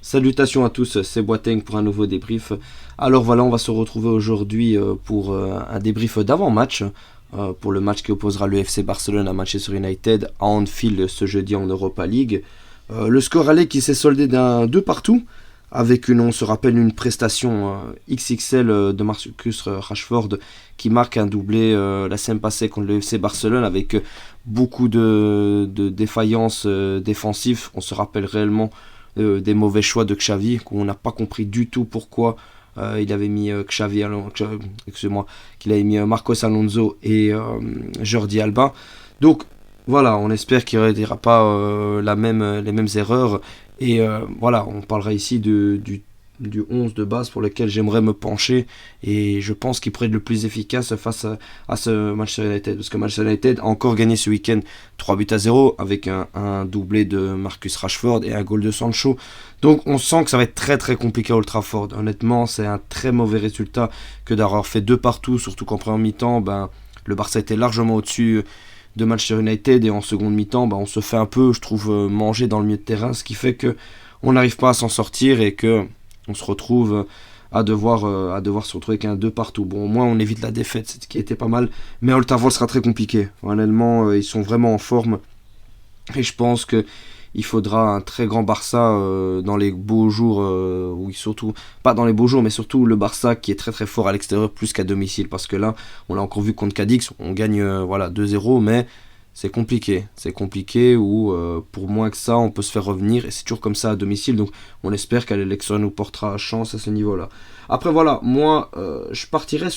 Salutations à tous, c'est Boateng pour un nouveau débrief. Alors voilà, on va se retrouver aujourd'hui pour un débrief d'avant-match, pour le match qui opposera le FC Barcelone à Manchester United à Anfield ce jeudi en Europa League. Le score aller qui s'est soldé d'un 2 partout, avec on se rappelle une prestation XXL de Marcus Rashford qui marque un doublé la semaine passée contre le FC Barcelone avec beaucoup de défaillances défensives. On se rappelle réellement des mauvais choix de Xavi, qu'on n'a pas compris du tout pourquoi il avait mis qu'il avait mis Marcos Alonso et Jordi Alba. Donc voilà, on espère qu'il n'y aura pas les mêmes erreurs. Et voilà, on parlera ici du 11 de base pour lequel j'aimerais me pencher. Et je pense qu'il pourrait être le plus efficace face à ce Manchester United. Parce que Manchester United a encore gagné ce week-end 3-0 avec un doublé de Marcus Rashford et un goal de Sancho. Donc on sent que ça va être très très compliqué à Old Trafford. Honnêtement, c'est un très mauvais résultat que d'avoir fait 2 partout. Surtout qu'en première mi-temps, le Barça était largement au-dessus de Manchester United, et en seconde mi-temps on se fait un peu, je trouve, manger dans le milieu de terrain, ce qui fait que on n'arrive pas à s'en sortir et que on se retrouve à devoir se retrouver avec un 2 partout. Bon, au moins on évite la défaite, ce qui était pas mal, mais Old Trafford sera très compliqué. Honnêtement, ils sont vraiment en forme et je pense que il faudra un très grand Barça dans les beaux jours, surtout, pas dans les beaux jours, mais surtout le Barça qui est très très fort à l'extérieur plus qu'à domicile. Parce que là, on l'a encore vu contre Cadix, on gagne 2-0, mais c'est compliqué ou pour moins que ça, on peut se faire revenir. Et c'est toujours comme ça à domicile, donc on espère qu'à l'extérieur nous portera chance à ce niveau-là. Après voilà, moi je partirais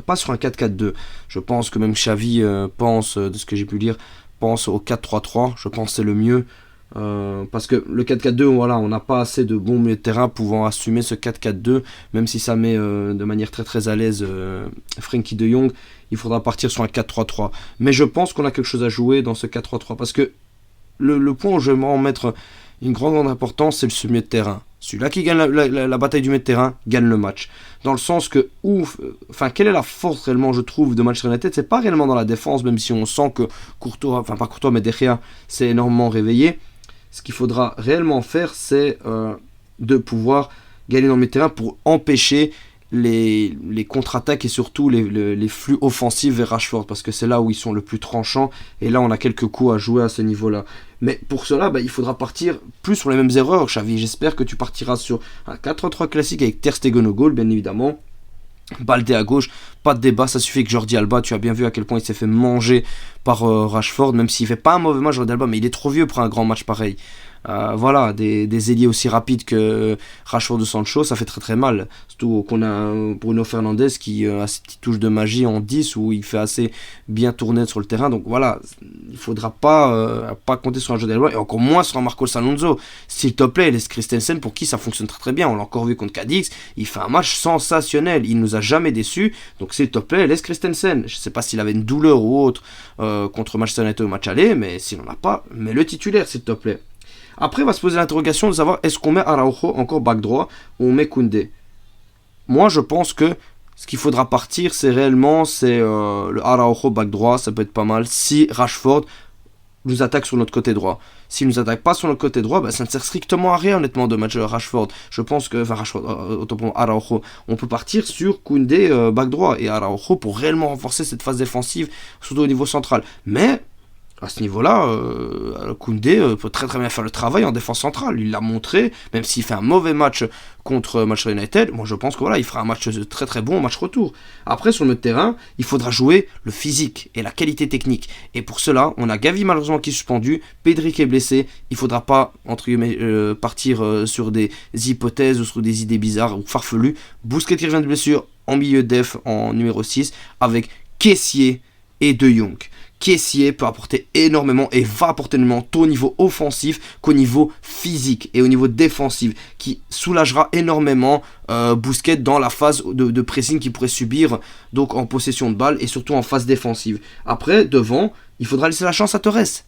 pas sur un 4-4-2. Je pense que même Xavi pense, de ce que j'ai pu lire, pense au 4-3-3, je pense que c'est le mieux. Parce que le 4-4-2, on n'a pas assez de bons milieux de terrain pouvant assumer ce 4-4-2, même si ça met de manière très très à l'aise Frenkie de Jong. Il faudra partir sur un 4-3-3. Mais je pense qu'on a quelque chose à jouer dans ce 4-3-3, parce que le point où je vais en mettre une grande importance, c'est ce milieu de terrain. Celui-là qui gagne la bataille du milieu de terrain gagne le match. Dans le sens que, quelle est la force réellement, je trouve, de Manchester United? C'est pas réellement dans la défense, même si on sent que Courtois, pas Courtois, mais De Gea s'est énormément réveillé. Ce qu'il faudra réellement faire, c'est de pouvoir gagner dans le milieu de terrain pour empêcher les contre-attaques et surtout les flux offensifs vers Rashford, parce que c'est là où ils sont le plus tranchants, et là on a quelques coups à jouer à ce niveau-là. Mais pour cela, il faudra partir plus sur les mêmes erreurs, Xavi. J'espère que tu partiras sur un 4-3 classique avec Ter Stegen au goal, bien évidemment. Baldé à gauche, pas de débat, ça suffit que Jordi Alba, tu as bien vu à quel point il s'est fait manger par Rashford, même s'il fait pas un mauvais match Jordi Alba, mais il est trop vieux pour un grand match pareil. Des ailiers aussi rapides que Rashford de Sancho, ça fait très très mal. Surtout qu'on a Bruno Fernandes qui a cette petite touche de magie en 10 où il fait assez bien tourner sur le terrain. Donc voilà, il faudra pas compter sur un Jordi Alba et encore moins sur un Marcos Alonso. S'il te plaît, laisse Christensen pour qui ça fonctionne très très bien. On l'a encore vu contre Cadix, il fait un match sensationnel, il nous a jamais déçus. Donc s'il te plaît, laisse Christensen. Je sais pas s'il avait une douleur ou autre contre Manchester United au match aller, mais s'il n'en a pas, mets le titulaire s'il te plaît. Après, on va se poser l'interrogation de savoir est-ce qu'on met Araujo encore back droit ou on met Koundé. Moi, je pense que ce qu'il faudra partir, c'est le Araujo back droit, ça peut être pas mal si Rashford nous attaque sur notre côté droit. S'il nous attaque pas sur notre côté droit, ça ne sert strictement à rien honnêtement de match Rashford. Je pense que, Araujo, on peut partir sur Koundé back droit et Araujo pour réellement renforcer cette phase défensive, surtout au niveau central. Mais à ce niveau-là, Koundé peut très très bien faire le travail en défense centrale. Il l'a montré, même s'il fait un mauvais match contre Manchester United. Moi je pense que il fera un match très très bon au match retour. Après sur le terrain, il faudra jouer le physique et la qualité technique. Et pour cela, on a Gavi malheureusement qui est suspendu, Pedri qui est blessé. Il faudra pas entre guillemets partir sur des hypothèses ou sur des idées bizarres ou farfelues. Busquets qui revient de blessure en milieu def en numéro 6 avec Kessié et De Jong. Kessié peut apporter énormément et va apporter énormément tant au niveau offensif qu'au niveau physique et au niveau défensif, qui soulagera énormément Busquets dans la phase de pressing qu'il pourrait subir donc en possession de balle et surtout en phase défensive. Après, devant, il faudra laisser la chance à Torres.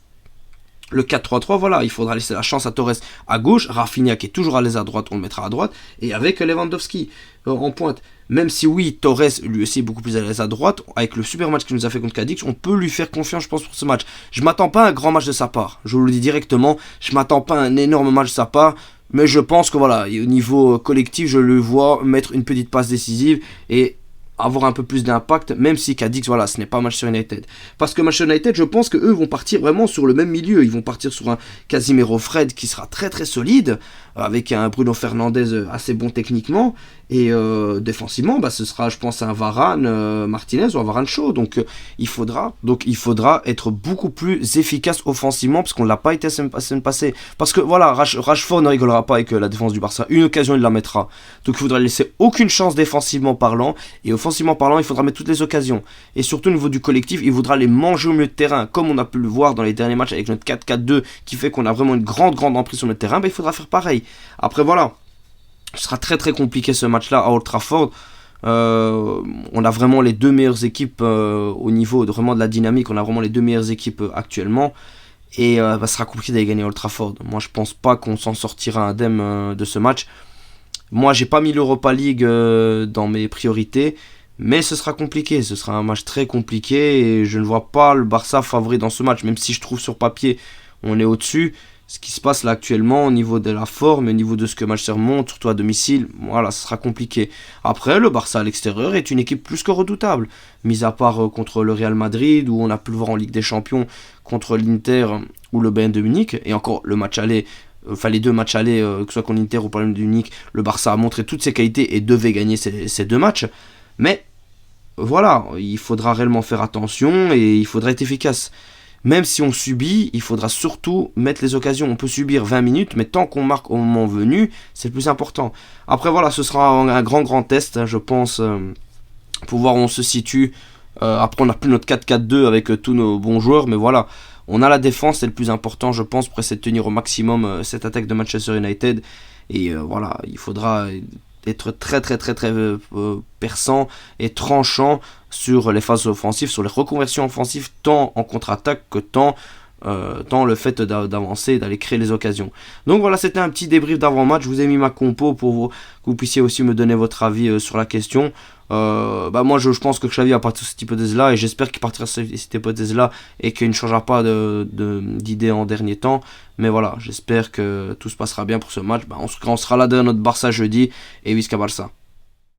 Le 4-3-3, il faudra laisser la chance à Torres à gauche, Rafinha qui est toujours à l'aise à droite, on le mettra à droite, et avec Lewandowski en pointe. Même si oui, Torres lui aussi est beaucoup plus à l'aise à droite, avec le super match qu'il nous a fait contre Cadix, on peut lui faire confiance je pense pour ce match. Je m'attends pas à un grand match de sa part, je vous le dis directement, je m'attends pas à un énorme match de sa part, Mais je pense que voilà, au niveau collectif, je le vois mettre une petite passe décisive et avoir un peu plus d'impact, même si Cadix, voilà, ce n'est pas Manchester United. Parce que Manchester United, je pense qu'eux vont partir vraiment sur le même milieu. Ils vont partir sur un Casimiro Fred qui sera très très solide, avec un Bruno Fernandes assez bon techniquement, et défensivement, bah, ce sera, je pense, un Varane Martinez ou un Varane Shaw. Donc il faudra être beaucoup plus efficace offensivement, parce qu'on ne l'a pas été la semaine passée. Parce que voilà, Rashford ne rigolera pas avec la défense du Barça. Une occasion, il la mettra. Donc il faudra laisser aucune chance défensivement parlant, et offensivement parlant, il faudra mettre toutes les occasions. Et surtout au niveau du collectif, il faudra les manger au milieu de terrain, comme on a pu le voir dans les derniers matchs avec notre 4-4-2, qui fait qu'on a vraiment une grande emprise sur notre terrain. Bah, il faudra faire pareil. Après voilà, ce sera très très compliqué ce match-là à Old Trafford. On a vraiment les deux meilleures équipes au niveau vraiment de la dynamique. On a vraiment les deux meilleures équipes actuellement. Et ça sera compliqué d'aller gagner à Old Trafford. Moi, je pense pas qu'on s'en sortira indemne de ce match. Moi, j'ai pas mis l'Europa League dans mes priorités, mais ce sera compliqué. Ce sera un match très compliqué et je ne vois pas le Barça favori dans ce match, même si je trouve sur papier on est au-dessus. Ce qui se passe là actuellement au niveau de la forme, au niveau de ce que Manchester montre, surtout à domicile, voilà, ce sera compliqué. Après, le Barça à l'extérieur est une équipe plus que redoutable, mis à part contre le Real Madrid, où on a pu le voir en Ligue des Champions contre l'Inter ou le Bayern de Munich, et encore le match aller. Enfin, les deux matchs allés, que ce soit contre l'Inter ou par le Munich, le Barça a montré toutes ses qualités et devait gagner ces deux matchs. Mais voilà, il faudra réellement faire attention et il faudra être efficace. Même si on subit, il faudra surtout mettre les occasions. On peut subir 20 minutes, mais tant qu'on marque au moment venu, c'est le plus important. Après voilà, ce sera un grand test, hein, je pense, pour voir où on se situe. Après, on n'a plus notre 4-4-2 avec tous nos bons joueurs, mais voilà. On a la défense, c'est le plus important, je pense, pour essayer de tenir au maximum cette attaque de Manchester United. Et voilà, il faudra être très perçant et tranchant sur les phases offensives, sur les reconversions offensives, tant en contre-attaque que tant le fait d'avancer et d'aller créer les occasions. Donc voilà, c'était un petit débrief d'avant-match. Je vous ai mis ma compo pour que vous puissiez aussi me donner votre avis sur la question. Moi je pense que Xavi a parti sur cette hypothèse-là et j'espère qu'il partira sur cette hypothèse-là et qu'il ne changera pas d'idée en dernier temps. Mais voilà, j'espère que tout se passera bien pour ce match. On sera là derrière notre Barça jeudi et Visca Barça.